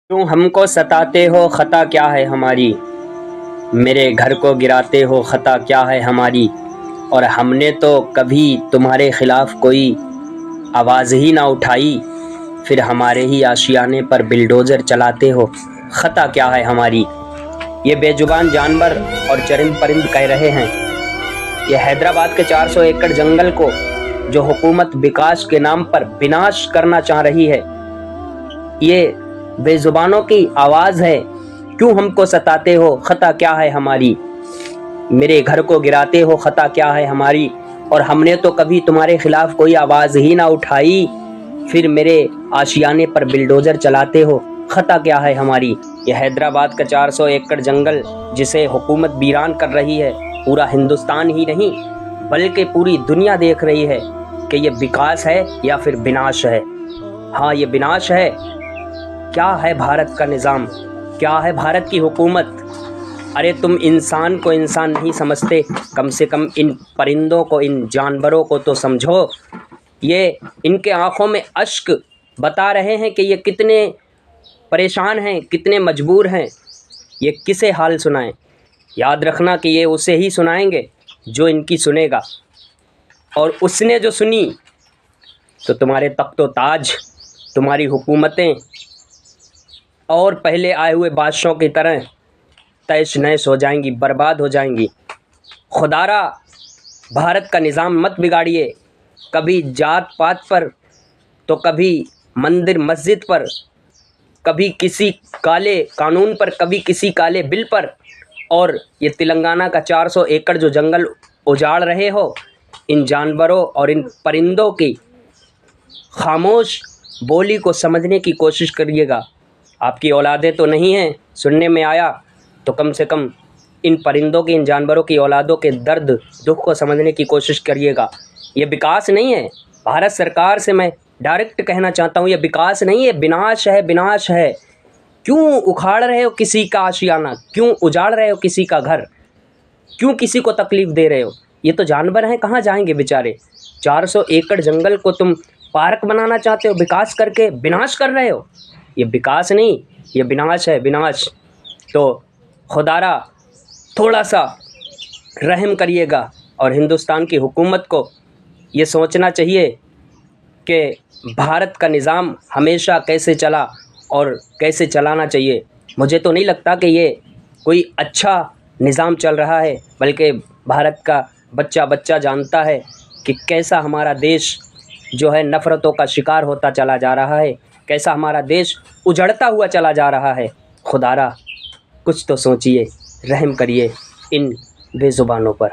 کیوں ہم کو ستاتے ہو، خطا کیا ہے ہماری؟ میرے گھر کو گراتے ہو، خطا کیا ہے ہماری؟ اور ہم نے تو کبھی تمہارے خلاف کوئی آواز ہی نہ اٹھائی، پھر ہمارے ہی آشیانے پر بلڈوزر چلاتے ہو، خطا کیا ہے ہماری؟ یہ بے زبان جانور اور چرند پرند کہہ رہے ہیں۔ یہ حیدرآباد کے 400 ایکڑ جنگل کو جو حکومت وکاس کے نام پر بناش کرنا چاہ رہی ہے، یہ بے زبانوں کی آواز ہے۔ کیوں ہم کو ستاتے ہو، خطا کیا ہے ہماری؟ میرے گھر کو گراتے ہو، خطا کیا ہے ہماری؟ اور ہم نے تو کبھی تمہارے خلاف کوئی آواز ہی نہ اٹھائی، پھر میرے آشیانے پر بلڈوزر چلاتے ہو، خطا کیا ہے ہماری؟ یہ حیدرآباد کا 400 ایکڑ جنگل جسے حکومت ویران کر رہی ہے، پورا ہندوستان ہی نہیں بلکہ پوری دنیا دیکھ رہی ہے کہ یہ وکاس ہے یا پھر بناش ہے۔ ہاں، یہ بناش ہے۔ کیا ہے بھارت کا نظام؟ کیا ہے بھارت کی حکومت؟ ارے تم انسان کو انسان نہیں سمجھتے، کم سے کم ان پرندوں کو، ان جانوروں کو تو سمجھو۔ یہ ان کے آنکھوں میں اشک بتا رہے ہیں کہ یہ کتنے پریشان ہیں، کتنے مجبور ہیں۔ یہ کسے حال سنائیں؟ یاد رکھنا کہ یہ اسے ہی سنائیں گے جو ان کی سنے گا، اور اس نے جو سنی تو تمہارے تخت و تاج، تمہاری حکومتیں اور پہلے آئے ہوئے بادشاہوں کی طرح تیش نیش ہو جائیں گی، برباد ہو جائیں گی۔ خدارا بھارت کا نظام مت بگاڑیے، کبھی جات پات پر تو کبھی مندر مسجد پر، کبھی کسی کالے قانون پر، کبھی کسی کالے بل پر، اور یہ تلنگانہ کا 400 ایکڑ جو جنگل اجاڑ رہے ہو، ان جانوروں اور ان پرندوں کی خاموش بولی کو سمجھنے کی کوشش کریے گا۔ آپ کی اولادیں تو نہیں ہیں، سننے میں آیا، تو کم سے کم ان پرندوں کی، ان جانوروں کی اولادوں کے درد دکھ کو سمجھنے کی کوشش کریے گا۔ یہ وکاس نہیں ہے۔ بھارت سرکار سے میں ڈائریکٹ کہنا چاہتا ہوں، یہ وکاس نہیں ہے، بناش ہے، بناش ہے۔ کیوں اکھاڑ رہے ہو کسی کا آشیانہ؟ کیوں اجاڑ رہے ہو کسی کا گھر؟ کیوں کسی کو تکلیف دے رہے ہو؟ یہ تو جانور ہیں، کہاں جائیں گے بیچارے؟ 400 ایکڑ جنگل کو تم پارک بنانا چاہتے ہو، وکاس کر کے بناش کر رہے ہو۔ یہ وکاس نہیں، یہ بناش ہے، بناش۔ تو خدارا تھوڑا سا رحم کریے گا، اور ہندوستان کی حکومت کو یہ سوچنا چاہیے کہ بھارت کا نظام ہمیشہ کیسے چلا اور کیسے چلانا چاہیے۔ مجھے تو نہیں لگتا کہ یہ کوئی اچھا نظام چل رہا ہے، بلکہ بھارت کا بچہ بچہ جانتا ہے کہ کیسا ہمارا دیش جو ہے نفرتوں کا شکار ہوتا چلا جا رہا ہے، کیسا ہمارا دیش اجڑتا ہوا چلا جا رہا ہے۔ خدارا کچھ تو سوچیے، رحم کریے ان بے زبانوں پر۔